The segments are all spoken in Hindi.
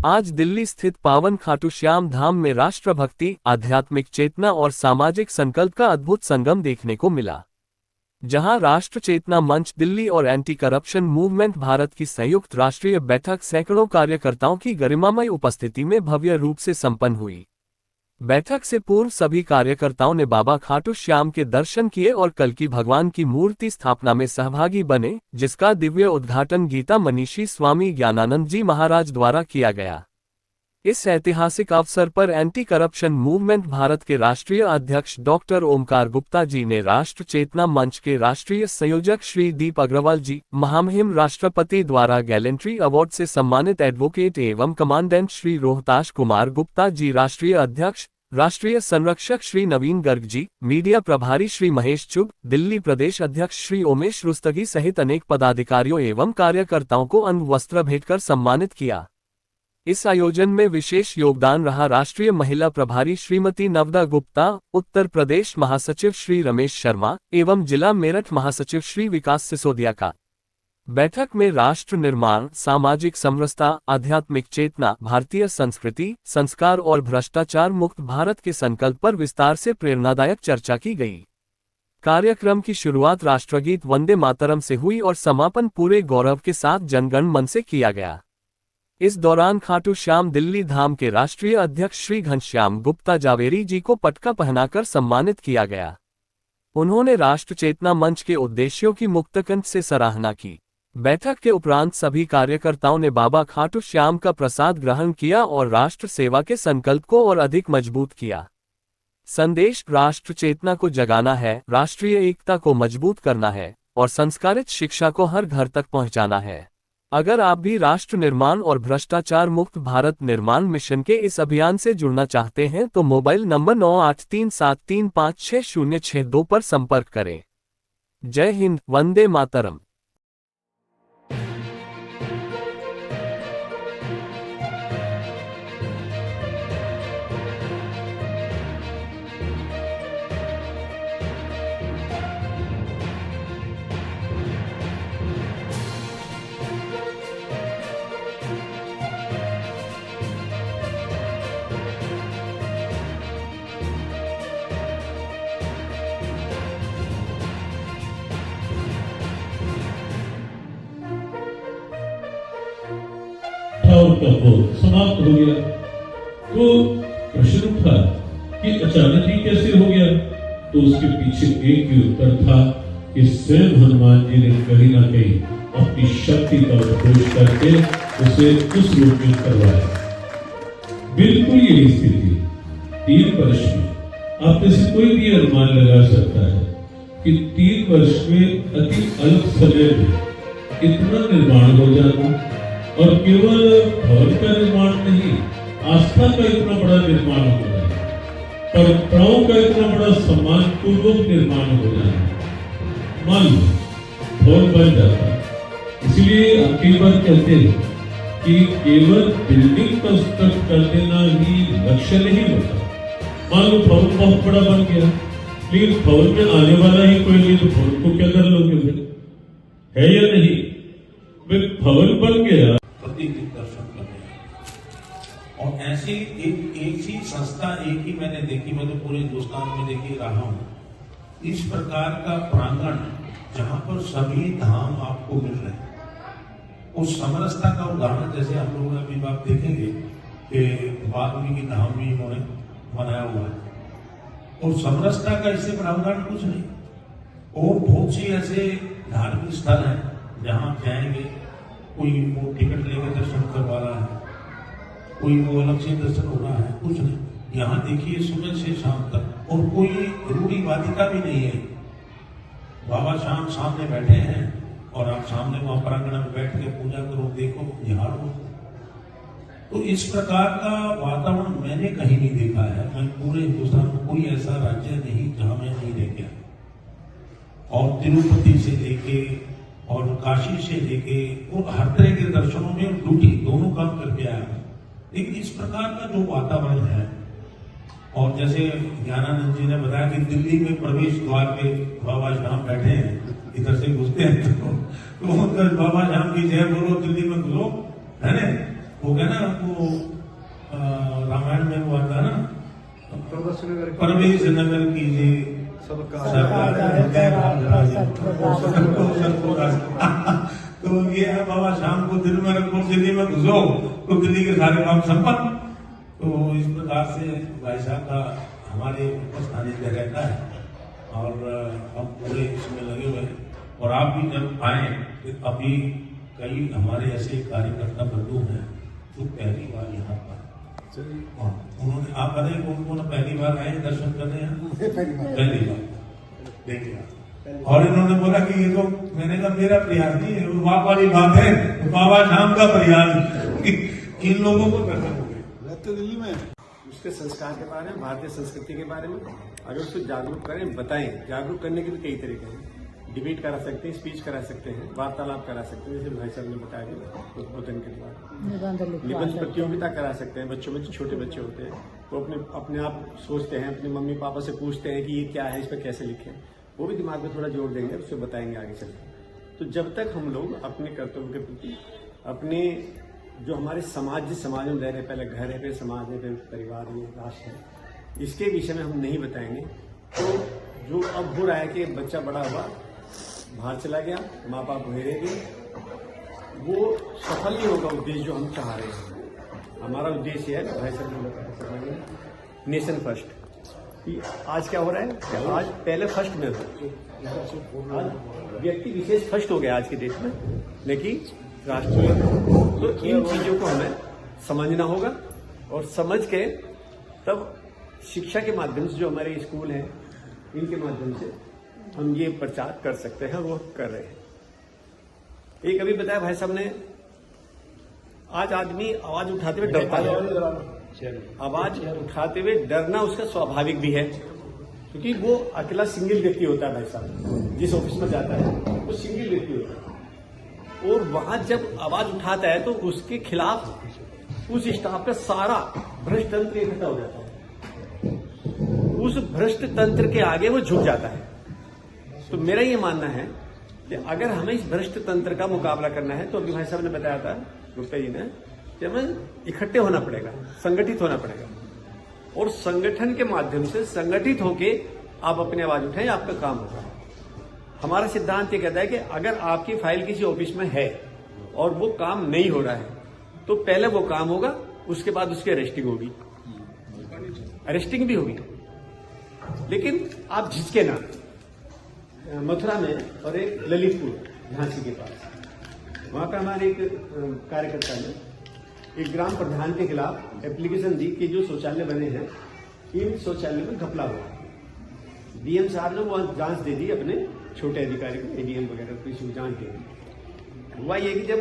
आज दिल्ली स्थित पावन खाटू श्याम धाम में राष्ट्रभक्ति, आध्यात्मिक चेतना और सामाजिक संकल्प का अद्भुत संगम देखने को मिला, जहां राष्ट्र चेतना मंच दिल्ली और एंटी करप्शन मूवमेंट भारत की संयुक्त राष्ट्रीय बैठक सैकड़ों कार्यकर्ताओं की गरिमामय उपस्थिति में भव्य रूप से संपन्न हुई। बैठक से पूर्व सभी कार्यकर्ताओं ने बाबा खाटू श्याम के दर्शन किए और कल्कि भगवान की मूर्ति स्थापना में सहभागी बने, जिसका दिव्य उद्घाटन गीता मनीषी स्वामी ज्ञानानंद जी महाराज द्वारा किया गया। इस ऐतिहासिक अवसर पर एंटी करप्शन मूवमेंट भारत के राष्ट्रीय अध्यक्ष डॉक्टर ओमकार गुप्ता जी ने राष्ट्र चेतना मंच के राष्ट्रीय संयोजक श्री दीप अग्रवाल जी, महामहिम राष्ट्रपति द्वारा गैलेंट्री अवार्ड से सम्मानित एडवोकेट एवं कमांडेंट श्री रोहताश कुमार गुप्ता जी, राष्ट्रीय अध्यक्ष राष्ट्रीय संरक्षक श्री नवीन गर्ग जी, मीडिया प्रभारी श्री महेश चुग, दिल्ली प्रदेश अध्यक्ष श्री उमेश रुस्तगी सहित अनेक पदाधिकारियों एवं कार्यकर्ताओं को अंग वस्त्र भेंटकर सम्मानित किया। इस आयोजन में विशेष योगदान रहा राष्ट्रीय महिला प्रभारी श्रीमती नवदा गुप्ता, उत्तर प्रदेश महासचिव श्री रमेश शर्मा एवं जिला मेरठ महासचिव श्री विकास सिसोदिया का। बैठक में राष्ट्र निर्माण, सामाजिक समरसता, आध्यात्मिक चेतना, भारतीय संस्कृति, संस्कार और भ्रष्टाचार मुक्त भारत के संकल्प पर विस्तार से प्रेरणादायक चर्चा की गई। कार्यक्रम की शुरुआत राष्ट्रगीत वंदे मातरम से हुई और समापन पूरे गौरव के साथ जनगण मन से किया गया। इस दौरान खाटू श्याम दिल्ली धाम के राष्ट्रीय अध्यक्ष श्री घनश्याम गुप्ता जावेरी जी को पटका पहनाकर सम्मानित किया गया। उन्होंने राष्ट्र चेतना मंच के उद्देश्यों की मुक्तकंठ से सराहना की। बैठक के उपरांत सभी कार्यकर्ताओं ने बाबा खाटू श्याम का प्रसाद ग्रहण किया और राष्ट्र सेवा के संकल्प को और अधिक मजबूत किया। संदेश: राष्ट्र चेतना को जगाना है, राष्ट्रीय एकता को मजबूत करना है और संस्कारित शिक्षा को हर घर तक पहुंचाना है। अगर आप भी राष्ट्र निर्माण और भ्रष्टाचार मुक्त भारत निर्माण मिशन के इस अभियान से जुड़ना चाहते हैं तो मोबाइल नंबर 9837356062 पर संपर्क करें। जय हिंद, वंदे मातरम। का भोग समाप्त हो गया तो प्रश्न उठा कि अचानक ही कैसे हो गया। तो उसके पीछे एक ही उत्तर था कि स्वयं हनुमान जी ने कहीं ना कहीं अपनी शक्ति का उपयोग करके उसे उस रूप में करवाया। बिल्कुल यही स्थिति 3 वर्ष में आप में से कोई भी अनुमान लगा सकता है कि 3 वर्ष में अति अल्प समय में इतना निर्माण हो जाना, और केवल भवन का निर्माण नहीं, आस्था का इतना बड़ा निर्माण हो रहा है, परंपराओं का इतना बड़ा सम्मान पूर्वक निर्माण हो रहा है। मान लो भवन बन जाता, इसलिए आप कई बार कहते हैं कि केवल बिल्डिंग कंस्ट्रक्ट कर देना ही लक्ष्य नहीं होता। मान लो भवन बहुत बड़ा बन गया, लेकिन भवन में आने वाला ही कोई नहीं, तो भवन को क्या कर लोगे फिर? है या नहीं? भवन बन गया, दर्शन करने और ऐसी एक ही संस्था, एक ही मैंने देखी, मैं तो पूरे हिंदुस्तान में देखी रहा हूं, इस प्रकार का प्रांगण जहां पर सभी धाम आपको मिल रहे हैं। उस समरसता का उदाहरण जैसे हम लोग अभी बात देखेंगे कि वाल्मीकि धाम भी इन्होंने बनाया हुआ है, और समरसता का इससे बड़ा उदाहरण कुछ नहीं। और बहुत सी ऐसे धार्मिक स्थल हैं जहां आप जाएंगे, कोई वो टिकट लेकर दर्शन करवा रहा है, कोई वो अलग से दर्शन हो रहा है, कुछ नहीं। यहाँ देखिए सुबह से शाम तक, और कोई रूढ़िवादिता भी नहीं है। बाबा शाम सामने बैठे हैं और आप सामने वहां प्रांगण में बैठ के पूजा करो, देखो, निहारो। तो इस प्रकार का वातावरण मैंने कहीं नहीं देखा है। मैं पूरे हिंदुस्तान में कोई ऐसा राज्य नहीं जहां मैं नहीं देखा। और तिरुपति से लेके और काशी से लेके वो हर तरह के दर्शनों में ड्यूटी दोनों काम करके आया। लेकिन इस प्रकार का जो वातावरण है, और जैसे ज्ञानानंद जी ने बताया कि दिल्ली में प्रवेश द्वार पे बाबा श्याम बैठे हैं, इधर से घुसते हैं तो बाबा श्याम की जय बोलो, दिल्ली में घुसो, है ना? हो गया ना वो रामायण में हुआ था ना, परमेश नगर कीजिए तो ये है बाबा शाम को दिन में रखो, दिल्ली में घुसो तो दिल्ली के सारे काम संपन्न। तो इस प्रकार से भाई साहब का हमारे उपस्थानिक रहता है और हम पूरे इसमें लगे हुए हैं। और आप भी जब आए, अभी कई हमारे ऐसे कार्यकर्ता बंधु हैं जो पहली बार यहाँ पर, उन्होंने, आप बताइए कौन कौन पहली बार आए दर्शन करने हैं? पहली बार देखिए, और इन्होंने बोला कि ये तो, मैंने कहा मेरा प्रयास नहीं है, बाप वाली बात है, बाबा शाम का प्रयास इन लोगों को दर्शन हो गए। तो दिल्ली में उसके संस्कार के बारे में, भारतीय संस्कृति के बारे में अगर उसको जागरूक करें, बताएं। जागरूक करने के भी कई तरीके हैं, डिबेट करा सकते हैं, स्पीच करा सकते हैं, वार्तालाप करा सकते हैं, जैसे भाई साहब ने बताया उद्बोधन के द्वारा निबंध प्रतियोगिता करा सकते हैं। बच्चों में छोटे बच्चे होते हैं, वो अपने आप सोचते हैं, अपने मम्मी पापा से पूछते हैं कि ये क्या है, इस पर कैसे लिखें, वो भी दिमाग में थोड़ा जोर देंगे, उससे बताएंगे आगे चलकर। तो जब तक हम लोग अपने कर्तव्य के प्रति, अपने जो हमारे समाज, जिस समाज में रह रहे, पहले घर है, फिर समाज है, फिर परिवार है, राष्ट्र है, इसके विषय में हम नहीं बताएंगे तो जो अब हो रहा है कि बच्चा बड़ा हुआ, बाहर चला गया, माँ बाप वहीं रह गए, वो सफल नहीं होगा उद्देश्य जो हम चाह रहे हैं। हमारा उद्देश्य है, भाई साहब, नेशन फर्स्ट। आज क्या हो रहा है, आज पहले फर्स्ट में हो, आज व्यक्ति विशेष फर्स्ट हो गया आज के देश में, लेकिन राष्ट्रीय। तो इन चीजों को हमें समझना होगा और समझ के तब शिक्षा के माध्यम से, जो हमारे स्कूल हैं, इनके माध्यम से हम ये प्रचार कर सकते हैं, वो कर रहे हैं। एक अभी बताया भाई साहब ने, आज आदमी आवाज उठाते हुए डरता है, आवाज उठाते हुए डरना उसका स्वाभाविक भी है, क्योंकि वो अकेला सिंगल व्यक्ति होता है। भाई साहब जिस ऑफिस में जाता है वो सिंगल व्यक्ति होता है, और वहां जब आवाज उठाता है तो उसके खिलाफ उस स्टाफ का सारा भ्रष्ट तंत्र इकट्ठा हो जाता है, उस भ्रष्ट तंत्र के आगे वो झुक जाता है। तो मेरा ये मानना है कि अगर हमें इस भ्रष्ट तंत्र का मुकाबला करना है, तो अभी भाई साहब ने बताया था, गुप्ता जी ने, कि हमें इकट्ठे होना पड़ेगा, संगठित होना पड़ेगा, और संगठन के माध्यम से संगठित होके आप अपनी आवाज उठाएं, आपका काम होगा। हमारा सिद्धांत ये कहता है कि अगर आपकी फाइल किसी ऑफिस में है और वो काम नहीं हो रहा है, तो पहले वो काम होगा, उसके बाद उसकी अरेस्टिंग होगी, अरेस्टिंग भी होगी। लेकिन आप झिझके ना। मथुरा में और एक ललितपुर झांसी के पास, वहां पर हमारे एक कार्यकर्ता ने एक ग्राम प्रधान के खिलाफ एप्लीकेशन दी कि जो शौचालय बने हैं, इन शौचालय में घपला हुआ। डीएम साहब ने वो जांच दे दी अपने छोटे अधिकारी को, एडीएम वगैरह को, इसी जांच दे दी। हुआ ये कि जब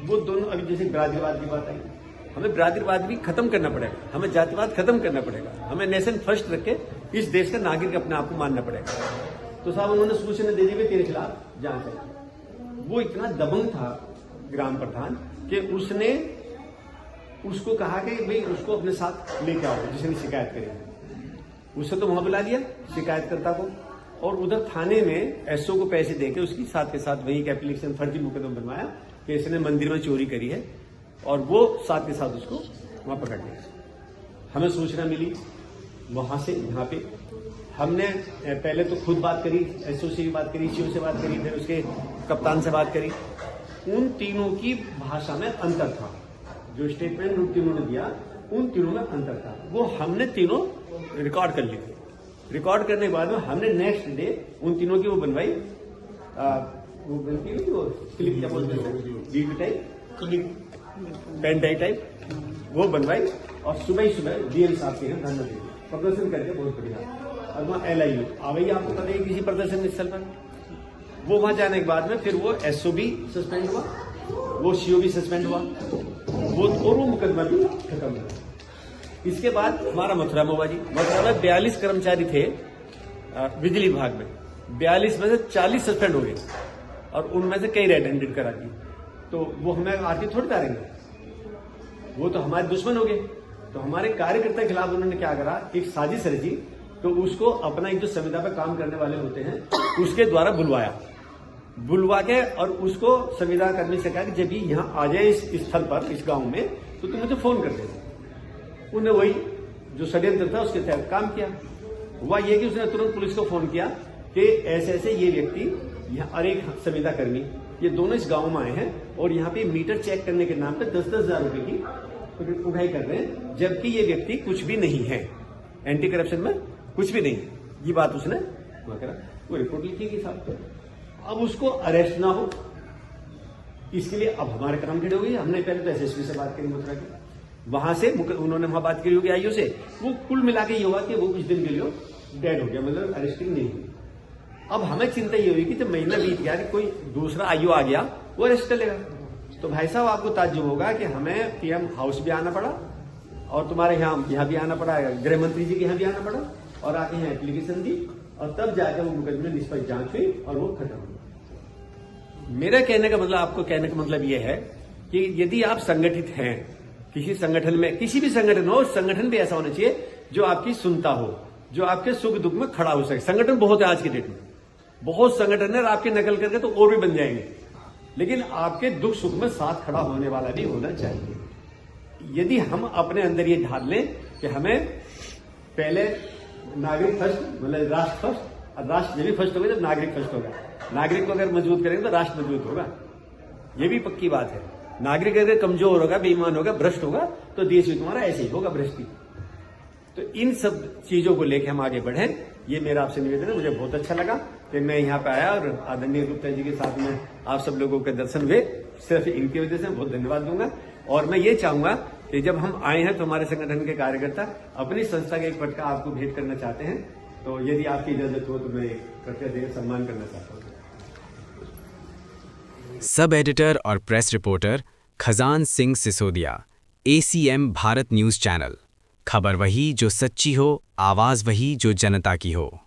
वो दोनों, अभी जैसे बिरादरीवाद की बात आई, हमें बिरादरीवाद भी खत्म करना पड़ेगा, हमें जातिवाद खत्म करना पड़ेगा, हमें नेशन फर्स्ट रख के इस देश का नागरिक अपने आप को मानना पड़ेगा। तो साहब उन्होंने सूचना दे दी कि तेरे खिलाफ जांच है। वो इतना दबंग था ग्राम प्रधान कि उसने उसको कहा कि भाई उसको अपने साथ लेके आओ, जिसने शिकायत करी। उसे तो वहां बुला लिया शिकायतकर्ता को, और उधर थाने में एसओ को पैसे देके उसकी साथ के साथ वही एप्लीकेशन फर्जी मुकदमा बनवाया कि इसने मंदिर में चोरी करी है, और वो साथ के साथ उसको वहां पकड़ लिया। हमें सूचना मिली वहां से यहाँ पे, हमने पहले तो खुद बात करी, एसओ से भी बात करी, सीओ से बात करी, फिर उसके कप्तान से बात करी। उन तीनों की भाषा में अंतर था, जो स्टेटमेंट उन तीनों ने दिया, उन तीनों में अंतर था। वो हमने तीनों रिकॉर्ड कर ली थी। रिकॉर्ड करने के बाद में हमने नेक्स्ट डे उन तीनों की वो बनवाई, वो बनती है वो क्लिप, क्या बोलते हैं, video type, pen drive type, वो बनवाई, और सुबह ही सुबह डीएम साहब के यहाँ धरना दे प्रदर्शन करके, बहुत बढ़िया। और वहाँ LIU आ गई, आपको पता है किसी प्रदर्शन स्थल पर। वो वहां जाने के बाद में फिर वो SO भी सस्पेंड हुआ, वो CO भी सस्पेंड हुआ, वो मुकदमा भी खत्म हुआ। इसके बाद हमारा मथुरा में हुआ जी। मथुरा में 42 कर्मचारी थे बिजली विभाग में, 42 में से 40 सस्पेंड हो गए, और उनमें से कई रेड-हैंडेड करा दी। तो वो हमें आरती थोड़ी डालेंगे, वो तो हमारे दुश्मन हो गए। तो हमारे कार्यकर्ता के खिलाफ उन्होंने क्या करा, एक साजिश रची। तो उसको अपना एक जो संविदा पर काम करने वाले होते हैं उसके द्वारा बुलवा के, और उसको संविदा कर्मी से कहा कि जब भी यहाँ आ जाए इस स्थल पर, इस गांव में, तो तुम मुझे फोन कर देना। उन्हें वही जो षड्यंत्र था उसके तहत काम किया। हुआ ये कि उसने तुरंत पुलिस को फोन किया कि ऐसे ऐसे ये व्यक्ति यहाँ और एक संविदा कर्मी ये दोनों इस गांव में आए हैं और यहाँ पे मीटर चेक करने के नाम पे 10-10 हजार रुपए की उठाई कर रहे हैं, जबकि ये व्यक्ति कुछ भी नहीं है, एंटी करप्शन में कुछ भी नहीं है। ये बात उसने करा, वो रिपोर्ट लिखी साहब पर। अब उसको अरेस्ट ना हो इसके लिए अब हमारे काम खड़े हो गए। हमने पहले तो एसएसपी से बात करी मथुरा की, वहां से उन्होंने वहां बात करी होगी आईओ से, वो कुल मिला के ये हुआ कि वो कुछ दिन के लिए डेड हो गया, मतलब अरेस्टिंग नहीं हुई। अब हमें चिंता ये हुई कि जब महीना बीत गया कि कोई दूसरा आईओ आ गया वो अरेस्ट कर लेगा। तो भाई साहब आपको ताज्जुब होगा कि हमें पीएम हाउस भी आना पड़ा और तुम्हारे यहाँ भी आना पड़ा, गृह मंत्री जी के यहाँ भी आना पड़ा और आके यहाँ एप्लीकेशन दी और तब जाकर वो मुकदमे निष्पक्ष जांच हुई और वो खत्म हुआ। मेरा कहने का मतलब, आपको कहने का मतलब ये है कि यदि आप संगठित हैं किसी संगठन में, किसी भी संगठन हो, संगठन भी ऐसा होना चाहिए जो आपकी सुनता हो, जो आपके सुख दुख में खड़ा हो सके। संगठन बहुत है आज की डेट में, बहुत संगठन है, आपकी नकल करके तो और भी बन जाएंगे, लेकिन आपके दुख सुख में साथ खड़ा होने वाला भी होना चाहिए। यदि हम अपने अंदर ये ढाल लें कि हमें पहले नागरिक फर्स्ट, मतलब राष्ट्र फर्स्ट, और राष्ट्र जब भी फर्स्ट होगा जब नागरिक फर्स्ट होगा। नागरिक को अगर मजबूत करेंगे तो राष्ट्र मजबूत होगा, ये भी पक्की बात है। नागरिक अगर कमजोर होगा, बेईमान होगा, भ्रष्ट होगा तो देश भी तुम्हारा ऐसे ही होगा, भ्रष्ट। तो इन सब चीजों को लेकर हम आगे बढ़े, ये मेरा आपसे निवेदन है। मुझे बहुत अच्छा लगा कि मैं यहाँ पे आया और आदरणीय गुप्ता जी के साथ में आप सब लोगों के दर्शन हुए, सिर्फ इनकी वजह से बहुत धन्यवाद दूंगा। और मैं ये चाहूंगा कि जब हम आए हैं तो हमारे संगठन के कार्यकर्ता अपनी संस्था का एक पटका आपको भेंट करना चाहते हैं, तो यदि आपकी इजाजत हो तो मैं कृपया देकर सम्मान करना चाहता हूँ। सब एडिटर और press reporter Khajan Singh Sisodia, ACM Bharat news channel. खबर वही जो सच्ची हो, आवाज वही जो जनता की हो।